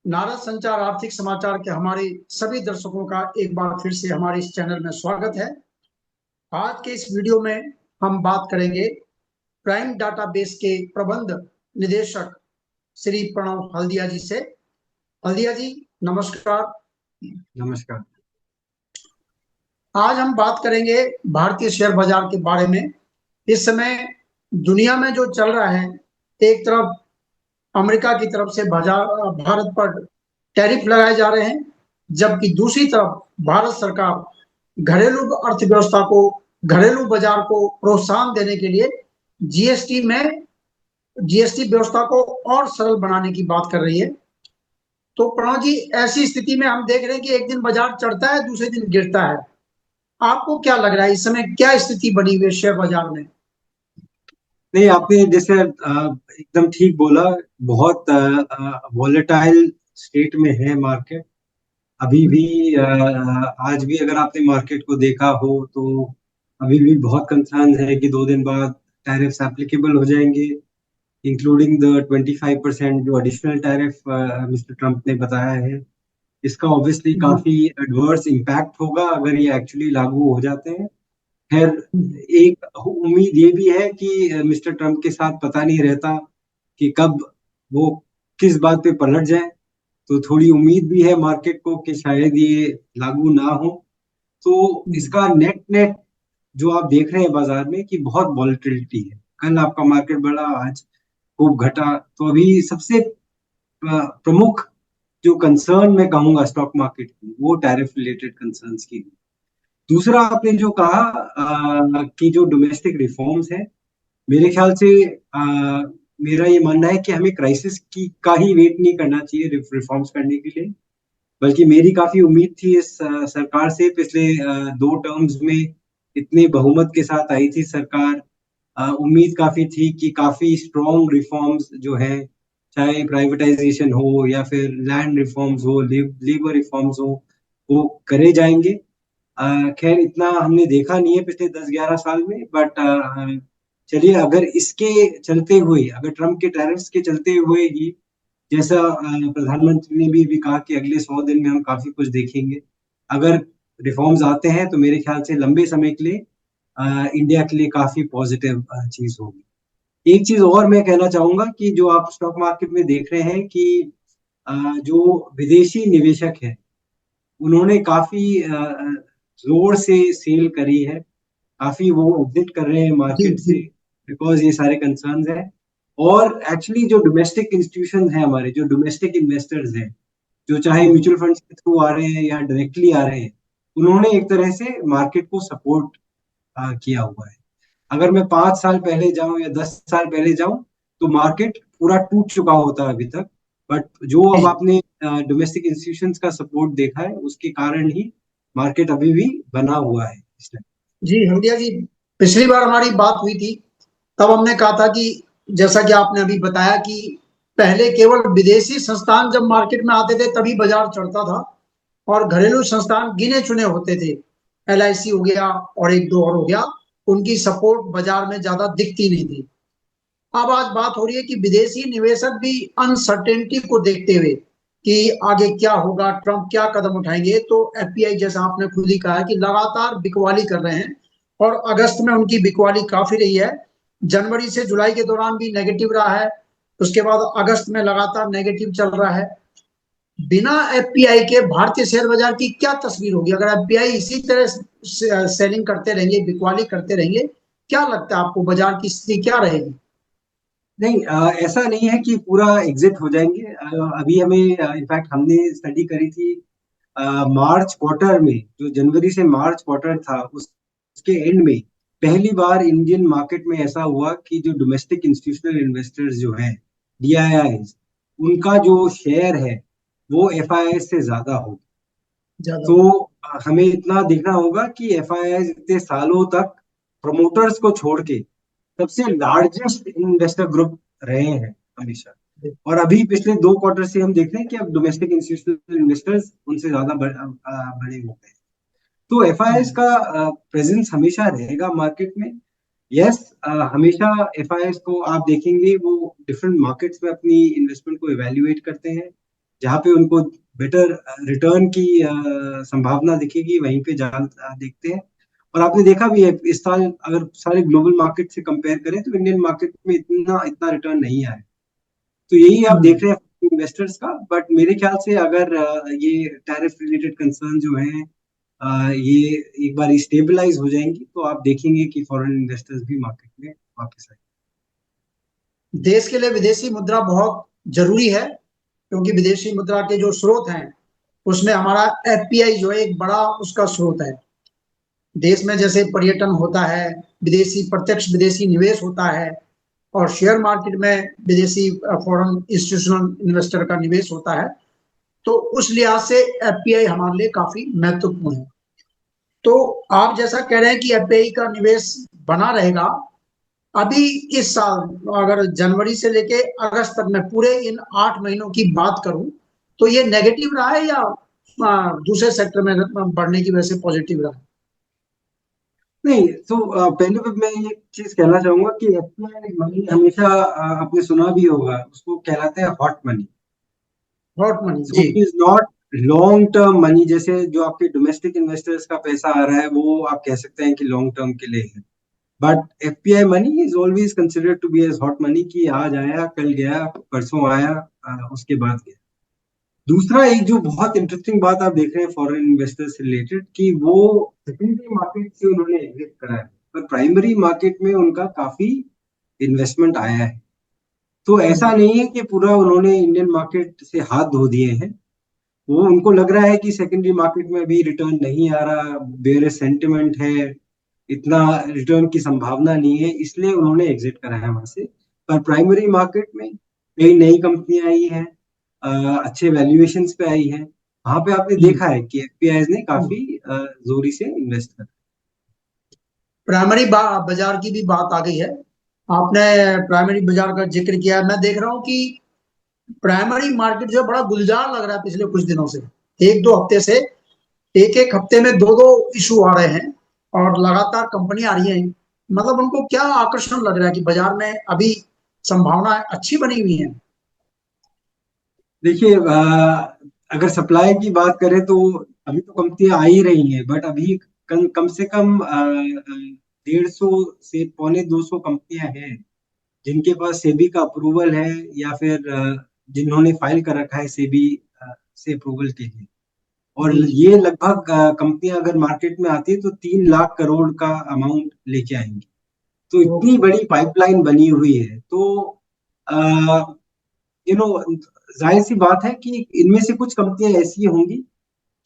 नारद संचार आर्थिक समाचार के हमारे सभी दर्शकों का एक बार फिर से हमारे इस चैनल में स्वागत है। आज के इस वीडियो में हम बात करेंगे प्राइम डाटाबेस के प्रबंध निदेशक श्री प्रणव हल्दिया जी से। हल्दिया जी, नमस्कार। नमस्कार। आज हम बात करेंगे भारतीय शेयर बाजार के बारे में। इस समय दुनिया में जो चल रहा है, एक तरफ अमेरिका की तरफ से बाजार भारत पर टैरिफ लगाए जा रहे हैं, जबकि दूसरी तरफ भारत सरकार घरेलू अर्थव्यवस्था को, घरेलू बाजार को प्रोत्साहन देने के लिए जीएसटी व्यवस्था को और सरल बनाने की बात कर रही है। तो प्रणव जी, ऐसी स्थिति में हम देख रहे हैं कि एक दिन बाजार चढ़ता है, दूसरे दिन गिरता है। आपको क्या लग रहा है, इस समय क्या स्थिति बनी हुई है शेयर बाजार में? नहीं, आपने जैसे एकदम ठीक बोला। बहुत वॉलेटाइल स्टेट में है मार्केट अभी भी। आज भी अगर आपने मार्केट को देखा हो तो अभी भी बहुत कंसर्न है कि 2 दिन बाद टैरिफ्स एप्लीकेबल हो जाएंगे, इंक्लूडिंग द 25% जो एडिशनल टैरिफ मिस्टर ट्रम्प ने बताया है। इसका ऑब्वियसली काफी एडवर्स इम्पैक्ट होगा अगर ये एक्चुअली लागू हो जाते हैं। खैर, एक उम्मीद ये भी है कि मिस्टर ट्रम्प के साथ पता नहीं रहता कि कब वो किस बात पे पलट जाए, तो थोड़ी उम्मीद भी है मार्केट को कि शायद ये लागू ना हो। तो इसका नेट नेट जो आप देख रहे हैं बाजार में कि बहुत वॉलेटिलिटी है। कल आपका मार्केट बढ़ा, आज खूब घटा। तो अभी सबसे प्रमुख जो कंसर्न मैं कहूंगा स्टॉक मार्केट की, वो टैरिफ रिलेटेड कंसर्न्स की। दूसरा, आपने जो कहा कि जो डोमेस्टिक रिफॉर्म्स है, मेरे ख्याल से मेरा ये मानना है कि हमें क्राइसिस की का ही वेट नहीं करना चाहिए रिफॉर्म्स करने के लिए। बल्कि मेरी काफी उम्मीद थी इस सरकार से। पिछले 2 टर्म्स में इतने बहुमत के साथ आई थी सरकार। उम्मीद काफी थी कि काफी स्ट्रॉन्ग रिफॉर्म्स जो है, चाहे प्राइवेटाइजेशन हो या फिर लैंड रिफॉर्म्स हो, लेबर रिफॉर्म्स हो, वो करे जाएंगे। खैर, इतना हमने देखा नहीं है पिछले 10-11 साल में। बट चलिए, अगर इसके चलते हुए, अगर ट्रम्प के टैरिफ्स के चलते हुए ही, जैसा प्रधानमंत्री ने भी कहा कि अगले 100 दिन में हम काफी कुछ देखेंगे, अगर रिफॉर्म्स आते हैं तो मेरे ख्याल से लंबे समय के लिए इंडिया के लिए काफी पॉजिटिव चीज होगी। एक चीज और मैं कहना चाहूंगा कि जो आप स्टॉक मार्केट में देख रहे हैं कि जो विदेशी निवेशक है, उन्होंने काफी जोर से सेल करी है। काफी वो एग्जिट कर रहे हैं जी मार्केट जी। से, बिकॉज ये सारे कंसर्न्स हैं। और एक्चुअली जो डोमेस्टिक इंस्टीट्यूशन है, हमारे जो डोमेस्टिक इन्वेस्टर्स हैं, जो चाहे म्यूचुअल फंड्स के थ्रू आ रहे हैं या डायरेक्टली आ रहे हैं, उन्होंने एक तरह से मार्केट को सपोर्ट किया हुआ है। अगर मैं 5 साल पहले जाऊं या 10 साल पहले जाऊं तो मार्केट पूरा टूट चुका होता है अभी तक। बट जो अब आपने डोमेस्टिक इंस्टीट्यूशंस का सपोर्ट देखा है, उसके कारण ही मार्केट अभी भी बना हुआ है इस टाइम। जी हल्दिया जी, पिछली बार हमारी बात हुई थी, तब हमने कहा था कि जैसा कि आपने अभी बताया कि पहले केवल विदेशी संस्थान जब मार्केट में आते थे तभी बाजार चढ़ता था, और घरेलू संस्थान गिने चुने होते थे। एलआईसी हो गया और एक दो और हो गया, उनकी सपोर्ट बाजार में ज्यादा दिखती नहीं थी। अब आज बात हो रही है कि विदेशी निवेशक भी अनसर्टेनिटी को देखते हुए कि आगे क्या होगा, ट्रंप क्या कदम उठाएंगे, तो एफपीआई, जैसा आपने खुद ही कहा है, कि लगातार बिकवाली कर रहे हैं। और अगस्त में उनकी बिकवाली काफी रही है। जनवरी से जुलाई के दौरान भी नेगेटिव रहा है, उसके बाद अगस्त में लगातार नेगेटिव चल रहा है। बिना एफपीआई के भारतीय शेयर बाजार की क्या तस्वीर होगी अगर एफपीआई इसी तरह सेलिंग करते रहेंगे, बिकवाली करते रहेंगे? क्या लगता है आपको, बाजार की स्थिति क्या रहेगी? नहीं, ऐसा नहीं है कि पूरा एग्जिट हो जाएंगे। अभी हमें इनफैक्ट हमने स्टडी करी थी मार्च क्वार्टर में, जो जनवरी से मार्च क्वार्टर था, उसके एंड में पहली बार इंडियन मार्केट में ऐसा हुआ कि जो डोमेस्टिक इंस्टीट्यूशनल इन्वेस्टर्स जो हैं, डीआईआईज, उनका जो शेयर है वो एफआईआई से ज्यादा हो। ज्यादा। तो हमें इतना देखना होगा कि एफआईआई इतने सालों तक प्रमोटर्स को छोड़ के सबसे लार्जेस्ट इन्वेस्टर ग्रुप रहे हैं हमेशा। और अभी पिछले 2 क्वार्टर से हम देख रहे हैं कि अब डोमेस्टिक इंस्टीट्यूशनल इन्वेस्टर्स उनसे ज्यादा बड़े हो गए। तो एफआईआई का प्रेजेंस हमेशा रहेगा मार्केट में। यस, हमेशा एफआईआई को आप देखेंगे वो डिफरेंट मार्केट्स में अपनी इन्वेस्टमेंट को इवेल्युएट करते हैं। जहाँ पे उनको बेटर रिटर्न की संभावना दिखेगी वहीं पे देखते हैं। और आपने देखा भी है इस साल अगर सारे ग्लोबल मार्केट से कंपेयर करें तो इंडियन मार्केट में इतना इतना रिटर्न नहीं आया। तो यही आप देख रहे हैं इन्वेस्टर्स का। बट मेरे ख्याल से अगर ये टैरिफ रिलेटेड कंसर्न जो है ये एक बार स्टेबलाइज हो जाएंगी तो आप देखेंगे कि फॉरेन इन्वेस्टर्स भी मार्केट में वापस आए। देश के लिए विदेशी मुद्रा बहुत जरूरी है, क्योंकि विदेशी मुद्रा के जो स्रोत हैं उसमें हमारा एफपीआई जो है एक बड़ा उसका स्रोत है। देश में जैसे पर्यटन होता है, विदेशी प्रत्यक्ष विदेशी निवेश होता है, और शेयर मार्केट में विदेशी फॉरेन इंस्टीट्यूशनल इन्वेस्टर का निवेश होता है। तो उस लिहाज से एफपीआई हमारे लिए काफी महत्वपूर्ण है। तो आप जैसा कह रहे हैं कि एफपीआई का निवेश बना रहेगा। अभी इस साल अगर जनवरी से लेके अगस्त तक मैं पूरे इन 8 महीनों की बात करूं तो ये नेगेटिव रहा है या दूसरे सेक्टर में बढ़ने की वजह से पॉजिटिव रहा है? नहीं तो पहले तो मैं ये चीज कहना चाहूंगा कि एफपीआई मनी हमेशा आपने सुना भी होगा उसको कहलाते हैं hot money. Hot money so जी। It is not long term money. जैसे जो आपके डोमेस्टिक इन्वेस्टर्स का पैसा आ रहा है वो आप कह सकते हैं कि लॉन्ग टर्म के लिए है। But FPI money is always considered to be as hot money कि आज आया कल गया परसों आया उसके बाद गया। दूसरा एक जो बहुत इंटरेस्टिंग बात आप देख रहे हैं फॉरेन इन्वेस्टर्स से रिलेटेड कि वो सेकेंडरी मार्केट से उन्होंने एग्जिट करा है पर प्राइमरी मार्केट में उनका काफी इन्वेस्टमेंट आया है। तो ऐसा नहीं है कि पूरा उन्होंने इंडियन मार्केट से हाथ धो दिए हैं। वो उनको लग रहा है कि सेकेंडरी मार्केट में अभी रिटर्न नहीं आ रहा, बेयरिश सेंटिमेंट है, इतना रिटर्न की संभावना नहीं है, इसलिए उन्होंने एग्जिट करा है वहां से। पर प्राइमरी मार्केट में कई नई कंपनियां आई हैं, अच्छे वैल्यूएशंस पे आई हैं। वहां पे आपने देखा है कि एफपीआई ने काफी जोरी से इन्वेस्ट करा। प्राइमरी बाजार की भी बात आ गई है। आपने प्राइमरी बाजार का जिक्र किया। मैं देख रहा हूँ कि प्राइमरी मार्केट जो है बड़ा गुलजार लग रहा है पिछले कुछ दिनों से, एक दो हफ्ते से। एक एक हफ्ते में दो दो इशू आ रहे हैं और लगातार कंपनी आ रही है। मतलब उनको क्या आकर्षण लग रहा है कि बाजार में अभी संभावना अच्छी बनी हुई है? देखिए अगर सप्लाई की बात करें तो अभी तो कंपनियां आ ही रही हैं बट अभी कम से कम 150 से पौने 200 कंपनियां हैं जिनके पास सेबी का अप्रूवल है या फिर जिन्होंने फाइल कर रखा है सेबी से अप्रूवल के लिए। और जी जी। ये लगभग कंपनियां अगर मार्केट में आती है तो 3 लाख करोड़ का अमाउंट लेके आएंगी। तो इतनी ओके। बड़ी पाइपलाइन बनी हुई है तो यू नो जाहिर सी बात है कि इनमें से कुछ कंपनियां ऐसी होंगी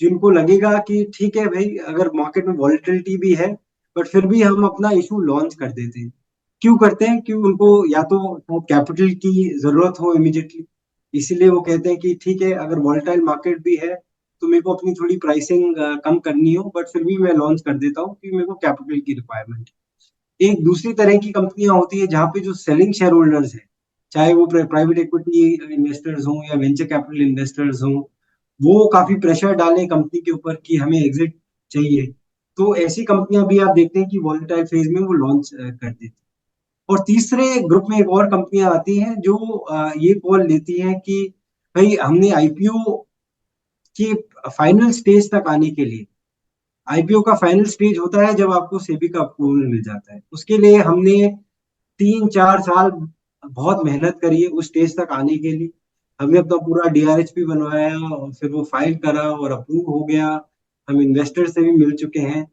जिनको लगेगा कि ठीक है भाई अगर मार्केट में वॉलेटिलिटी भी है बट फिर भी हम अपना इशू लॉन्च कर देते हैं। क्यों करते हैं? क्यों उनको या तो कैपिटल की जरूरत हो इमीडिएटली, इसीलिए वो कहते हैं कि ठीक है अगर वॉलेटाइल मार्केट भी है तो मेरे को अपनी थोड़ी प्राइसिंग कम करनी हो बट फिर भी मैं लॉन्च कर देता हूँ क्योंकि मेरे को कैपिटल की रिक्वायरमेंट है। एक दूसरी तरह की कंपनियां होती है जहाँ पे जो सेलिंग शेयर होल्डर्स हैं, चाहे वो प्राइवेट इक्विटी इन्वेस्टर्स हों या वेंचर कैपिटल इन्वेस्टर्स हों, वो काफी प्रेशर डालें कंपनी के ऊपर कि हमें एग्जिट चाहिए। तो ऐसी कंपनियां भी आप देखते हैं कि वॉलेटाइल फेज में वो लॉन्च कर देती हैं। और तीसरे ग्रुप में एक और कंपनियां आती हैं जो ये कॉल लेती हैं कि भाई हमने आईपीओ की फाइनल स्टेज तक आने के लिए, आईपीओ का फाइनल स्टेज होता है जब आपको सेबी का अप्रूवल मिल जाता है, उसके लिए हमने 3-4 साल बहुत मेहनत करी है उस स्टेज तक आने के लिए। हमने अपना पूरा डीआरएचपी बनवाया और फिर वो फाइल करा और अप्रूव हो गया। हम इन्वेस्टर से भी मिल चुके हैं।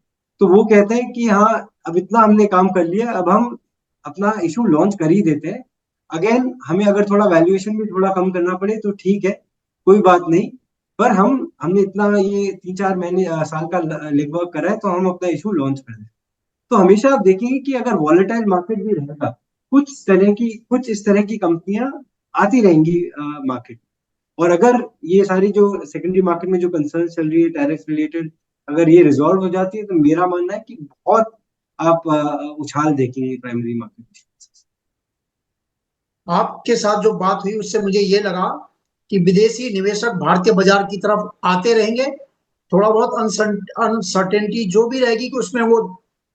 तो वो कहते हैं कि हाँ अब इतना हमने काम कर लिया, अब हम अपना इशू लॉन्च कर ही देते हैं। अगेन हमें अगर थोड़ा वैल्यूएशन भी थोड़ा कम करना पड़े तो ठीक है, कोई बात नहीं। पर हमने इतना ये 3-4 महीने साल का लेगवर्क करा है तो हम अपना इशू लॉन्च कर दें। तो हमेशा आप देखेंगे कि अगर वॉलेटाइल मार्केट भी रहेगा कुछ इस तरह की कंपनियां आती रहेंगी मार्केट। और अगर ये सारी जो सेकेंडरी मार्केट में जो कंसर्न चल रही है टैरिफ रिलेटेड, अगर ये रिजॉल्व हो जाती है तो मेरा मानना है कि बहुत आप उछाल देखेंगे प्राइमरी मार्केट में। आपके साथ जो बात हुई उससे मुझे ये लगा कि विदेशी निवेशक भारतीय बाजार की तरफ आते रहेंगे। थोड़ा बहुत अनसर्टेनिटी जो भी रहेगी कि उसमें वो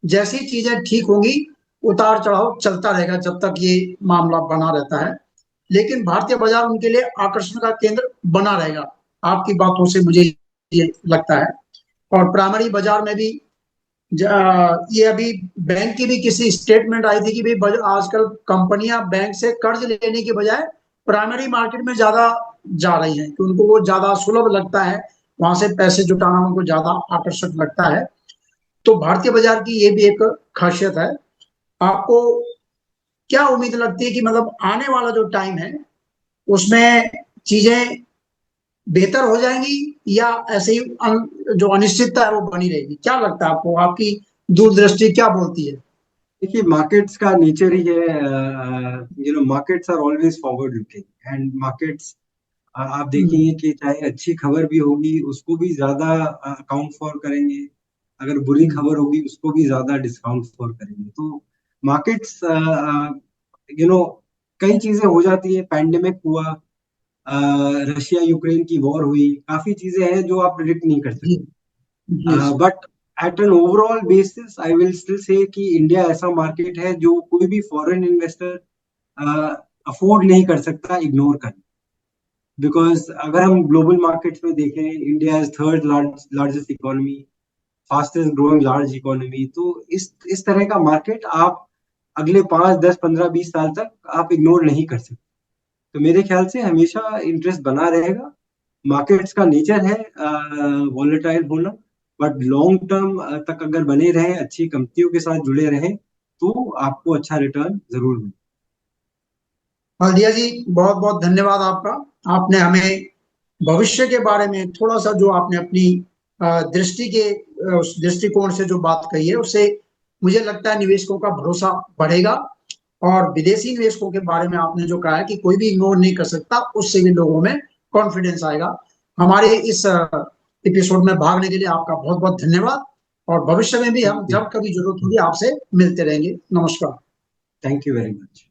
जैसी चीजें ठीक होंगी, उतार चढ़ाव चलता रहेगा जब तक ये मामला बना रहता है। लेकिन भारतीय बाजार उनके लिए आकर्षण का केंद्र बना रहेगा। आपकी बातों से मुझे ये लगता है। और प्राइमरी बाजार में भी ये अभी बैंक की भी किसी स्टेटमेंट आई थी कि भाई आजकल कंपनियां बैंक से कर्ज लेने के बजाय प्राइमरी मार्केट में ज्यादा जा रही हैं, कि उनको वो ज्यादा सुलभ लगता है, वहां से पैसे जुटाना उनको ज्यादा आकर्षक लगता है। तो भारतीय बाजार की ये भी एक खासियत है। आपको क्या उम्मीद लगती है कि मतलब आने वाला जो टाइम है उसमें चीजें बेहतर हो जाएंगी, या ऐसे ही जो अनिश्चितता है वो बनी रहेगी? क्या लगता है आपको, आपकी दूरदृष्टि क्या बोलती है? देखिए, मार्केट्स का नेचर ही है, markets are always forward looking, and markets आप देखेंगे कि चाहे अच्छी खबर भी होगी उसको भी ज्यादा अकाउंट फॉर करेंगे, अगर बुरी खबर होगी उसको भी ज्यादा डिस्काउंट फॉर करेंगे। तो मार्केट्स यू नो कई चीजें हो जाती है, पैंडेमिक हुआ, रशिया यूक्रेन की वॉर हुई, काफी चीजें हैं जो आप प्रिडिक्ट नहीं कर जी सकते। जी but at an overall basis I will still say कि इंडिया ऐसा मार्केट है जो कोई भी फॉरेन इन्वेस्टर अफोर्ड नहीं कर सकता इग्नोर करना। बिकॉज अगर हम ग्लोबल मार्केट्स में देखें, India is third largest economy, fastest growing large economy. तो इस तरह का मार्केट आप अगले 5 10 15 20 साल तक आप इग्नोर नहीं कर सकते। तो मेरे ख्याल से हमेशा इंटरेस्ट बना रहेगा। मार्केट्स का नेचर है वॉलेटाइल होना, बट लॉन्ग टर्म तक अगर बने रहें, अच्छी कंपनियों के साथ जुड़े रहें, तो आपको अच्छा रिटर्न जरूर मिले। हल्दिया जी, बहुत बहुत धन्यवाद आपका। आपने हमें भविष्य के बारे में थोड़ा सा जो आपने अपनी दृष्टि के उस दृष्टिकोण से जो बात कही है उससे मुझे लगता है निवेशकों का भरोसा बढ़ेगा। और विदेशी निवेशकों के बारे में आपने जो कहा है कि कोई भी इग्नोर नहीं कर सकता, उससे भी लोगों में कॉन्फिडेंस आएगा। हमारे इस एपिसोड में भागने के लिए आपका बहुत बहुत धन्यवाद। और भविष्य में भी हम थैंक यू। जब कभी जरूरत होगी आपसे मिलते रहेंगे। नमस्कार। Thank you very much.